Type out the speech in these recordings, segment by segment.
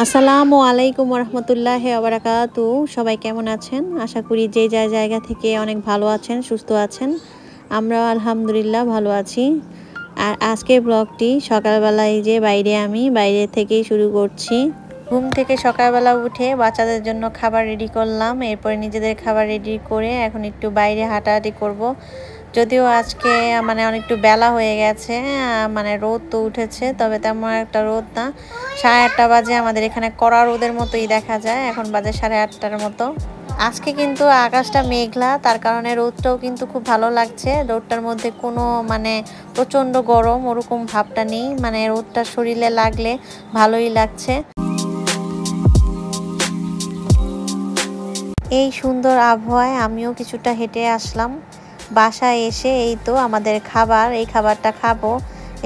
আসসালামু আলাইকুম রহমতুল্লাহি ওয়া বারাকাতু। সবাই কেমন আছেন? আশা করি যে যার জায়গা থেকে অনেক ভালো আছেন, সুস্থ আছেন। আমরাও আলহামদুলিল্লাহ ভালো আছি। আর আজকের ব্লগটি সকালবেলায় যে আমি বাইরে থেকেই শুরু করছি। ঘুম থেকে সকালবেলা উঠে বাচ্চাদের জন্য খাবার রেডি করলাম, এরপরে নিজেদের খাবার রেডি করে এখন একটু বাইরে হাঁটাহাঁটি করব। যদিও আজকে অনেকটু বেলা হয়ে গেছে, রোদ তো উঠেছে, তবে তেমন একটা রোদ না। 8:30 বাজে, আমাদের এখানে কড়া রোদের মতোই দেখা যায়। এখন বাজে 8:30 মতো। আজকে কিন্তু আকাশটা মেঘলা, তার কারণে রোদটাও কিন্তু খুব ভালো লাগছে। রোদটার মধ্যে কোনো প্রচণ্ড গরম ওরকম ভাবটা নেই, রোদটা শরীরে লাগলে ভালোই লাগছে। এই সুন্দর আবহাওয়ায় আমিও কিছুটা হেঁটে আসলাম। বাসায় এসে এই তো আমাদের খাবার, এই খাবারটা খাবো।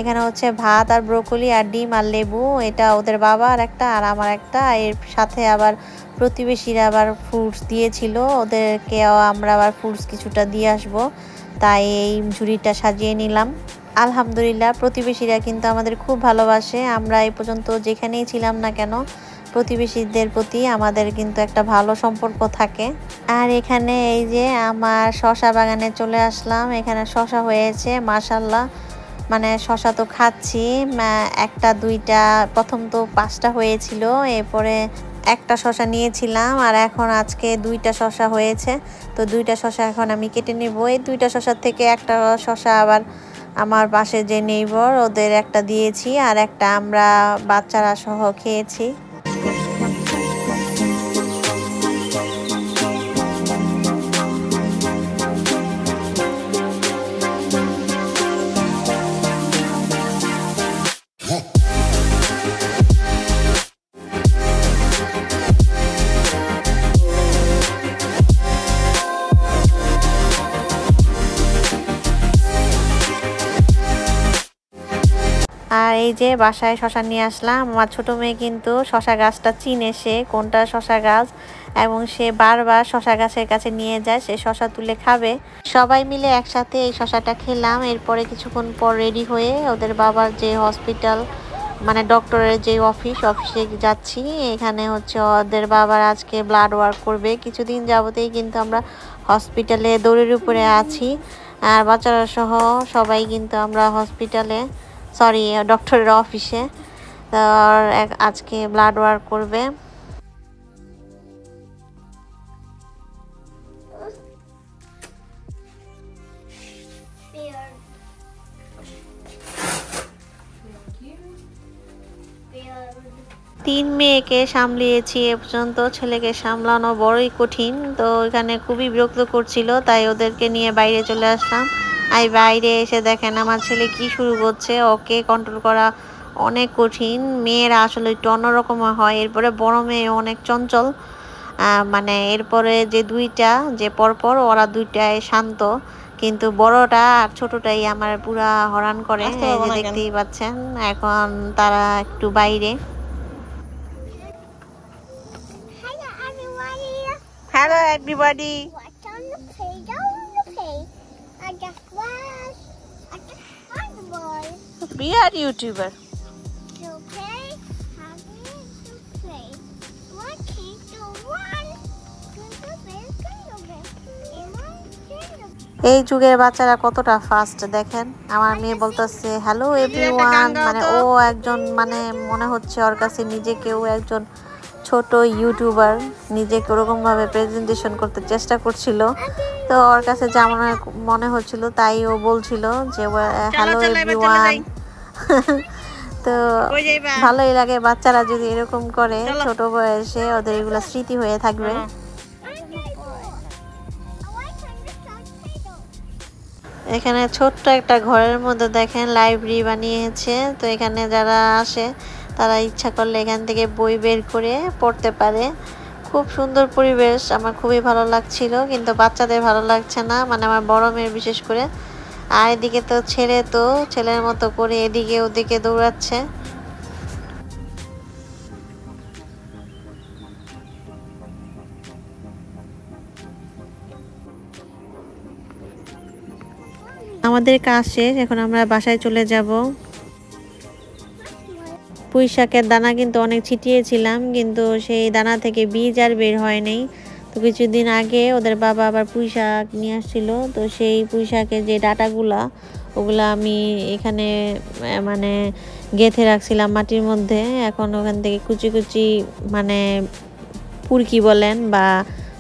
এখানে হচ্ছে ভাত আর ব্রোকলি আর ডিম আর লেবু, এটা ওদের বাবার একটা আর আমার একটা। এর সাথে আবার প্রতিবেশীরা আবার ফ্রুটস দিয়েছিল, ওদেরকেও আমরা আবার ফ্রুটস কিছুটা দিয়ে আসবো, তাই এই ঝুড়িটা সাজিয়ে নিলাম। আলহামদুলিল্লাহ, প্রতিবেশীরা কিন্তু আমাদের খুব ভালোবাসে। আমরা এই পর্যন্ত যেখানেই ছিলাম না কেন, প্রতিবেশীদের প্রতি আমাদের কিন্তু একটা ভালো সম্পর্ক থাকে। আর এখানে এই যে আমার শসা বাগানে চলে আসলাম। এখানে শসা হয়েছে মাশাআল্লাহ, শসা তো খাচ্ছি। একটা দুইটা, প্রথম তো 5টা হয়েছিল, এরপরে একটা শসা নিয়েছিলাম, আর এখন আজকে 2টা শসা হয়েছে। তো 2টা শসা এখন আমি কেটে নেব। এই 2টা শসার থেকে একটা শসা আবার আমার পাশে যে নেইবর, ওদের একটা দিয়েছি, আর একটা আমরা বাচ্চারা সহ খেয়েছি। আর এই যে বাসায় শসা নিয়ে আসলাম। আমার ছোট মেয়ে কিন্তু শসা গাছটা চিনে, সে কোনটা শসা গাছ, এবং সে বারবার শসা গাছের কাছে নিয়ে যায়, সে শসা তুলে খাবে। সবাই মিলে একসাথে এই শসাটা খেলাম। এরপরে কিছুক্ষণ পর রেডি হয়ে ওদের বাবার যে হসপিটাল, ডক্টরের যে অফিসে যাচ্ছি। এখানে হচ্ছে ওদের বাবার আজকে ব্লাড ওয়ার্ক করবে। কিছুদিন যাবতেই কিন্তু আমরা হসপিটালে দৌড়ের উপরে আছি, আর বাচ্চারা সহ সবাই কিন্তু আমরা হসপিটালে, ডক্টরের অফিসে আজকে ব্লাড ওয়ার্ক করবে। 3 মেয়েকে সামলিয়েছি এ পর্যন্ত, ছেলেকে সামলানো বড়ই কঠিন। তো এখানে খুবই বিরক্ত করছিল, তাই ওদেরকে নিয়ে বাইরে চলে আসলাম। বাইরে এসে দেখেন আমার ছেলে কি শুরু করছে, ওকে কন্ট্রোল করা অনেক কঠিন। মেয়েরা আসলে একটু অন্যরকম হয়। এরপরে বড় মেয়ে অনেক চঞ্চল, এরপরে যে 2টা যে পরপর, ওরা 2টাই শান্ত, কিন্তু বড়টা আর ছোটটাই আমার পুরা হরান করে। এই যে দেখতেই পাচ্ছেন, এখন তারা একটু বাইরে। Hello everybody. What's on the page? On the page. I just was. I just found the boy. We are YouTuber. Okay. How do you play? 1, 2, 1. এই যুগের বাচ্চারা কতটা ফাস্ট দেখেন। আমার মেয়ে বলতেছে হ্যালো এভরিওয়ান, ও একজন মনে হচ্ছে ওর কাছে নিজেকেও একজন ছোট ইউটিউবার, নিজেকে ওরকমভাবে প্রেজেন্টেশন করতে চেষ্টা করছিল। তো ওর কাছে যেমন মনে হচ্ছিল তাই ও বলছিল যে হ্যালো এভরিওয়ান। তো ভালোই লাগে বাচ্চারা যদি এরকম করে, ছোট বয়সে ওদের এগুলো স্মৃতি হয়ে থাকবে। এখানে ছোট্ট একটা ঘরের মধ্যে দেখেন লাইব্রেরি বানিয়েছে। তো এখানে যারা আসে তারা ইচ্ছা করলে এখান থেকে বই বের করে পড়তে পারে। খুব সুন্দর পরিবেশ, আমার খুবই ভালো লাগছিল, কিন্তু বাচ্চাদের ভালো লাগছে না, আমার বড় মেয়ের বিশেষ করে। আর এদিকে তো ছেলের মতো করে এদিকে ওদিকে দৌড়াচ্ছে। আমাদের কাজ শেষ, এখন আমরা বাসায় চলে যাব। পুঁই শাকের দানা কিন্তু অনেক ছিটিয়েছিলাম, কিন্তু সেই দানা থেকে বীজ আর বের হয় নাই। তো কিছুদিন আগে ওদের বাবা আবার পুঁই শাক নিয়ে আসছিল, তো সেই পুঁই শাকের যে ডাঁটাগুলা ওগুলা আমি এখানে মানে গেঁথে রাখছিলাম মাটির মধ্যে। এখন ওখান থেকে কুচি কুচি মানে পুরকি বলেন বা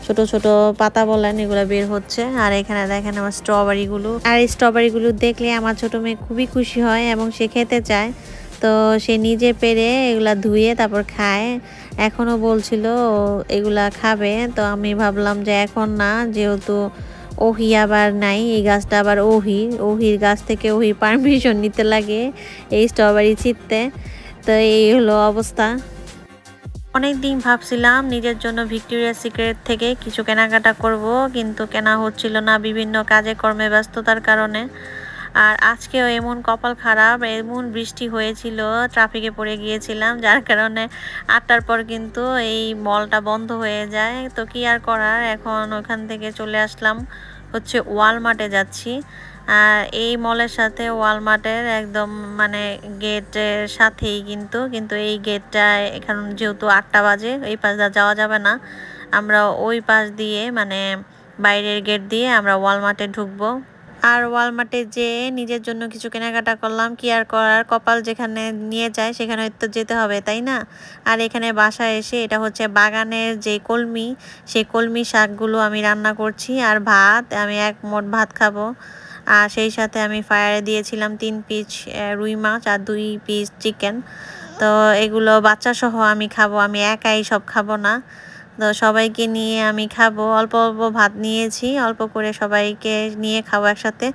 ছোট ছোট পাতা বলেন এগুলো বের হচ্ছে। আর এখানে দেখেন আমার স্ট্রবেরিগুলো, আর এই স্ট্রবেরিগুলো দেখলে আমার ছোট মেয়ে খুবই খুশি হয় এবং সে খেতে চায়। তো সে নিজে পেরে এগুলা ধুয়ে তারপর খায়। এখনও বলছিল এগুলা খাবে, তো আমি ভাবলাম যে এখন না, যেহেতু ওহি আবার নাই, এই গাছটা আবার ওহির গাছ থেকে ওহি পারমিশন নিতে লাগে এই স্ট্রবেরি ছিঁড়তে। তো এই হলো অবস্থা। অনেক দিন ভাবছিলাম নিজের জন্য ভিক্টোরিয়াস সিক্রেট থেকে কিছু কেনাকাটা করব, কিন্তু কেনা হচ্ছিল না বিভিন্ন কাজে কর্মে ব্যস্ততার কারণে। আর আজকেও এমন কপাল খারাপ, এমন বৃষ্টি হয়েছিল, ট্রাফিকে পড়ে গিয়েছিলাম, যার কারণে 8টার পর কিন্তু এই মলটা বন্ধ হয়ে যায়। তো কি আর করার, এখন ওখান থেকে চলে আসলাম হচ্ছে ওয়ালমার্টে যাচ্ছি। আর এই মলের সাথে ওয়ালমার্টের একদম মানে গেটের সাথেই কিন্তু এই গেটটা এখন যেহেতু 8টা বাজে, এই পাশ দিয়ে যাওয়া যাবে না, আমরা ওই পাশ দিয়ে মানে বাইরের গেট দিয়ে আমরা ওয়ালমার্টে ঢুকবো। আর ওয়ালমার্টে যেয়ে নিজের জন্য কিছু কেনাকাটা করলাম, কি আর করার, কপাল যেখানে নিয়ে যায় সেখানে তো যেতে হবে, তাই না? আর এখানে বাসায় এসে এটা হচ্ছে বাগানের যে কলমি, সেই কলমি শাকগুলো আমি রান্না করছি। আর ভাত, আমি 1 মোট ভাত খাবো। আর সেই সাথে আমি ফায়ারে দিয়েছিলাম 3 পিস রুই মাছ আর 2 পিস চিকেন। তো এগুলো বাচ্চা সহ আমি খাবো, আমি একাই সব খাবো না। তো সবাইকে নিয়ে আমি খাবো, অল্প অল্প ভাত নিয়েছি, অল্প করে সবাইকে নিয়ে খাবো একসাথে।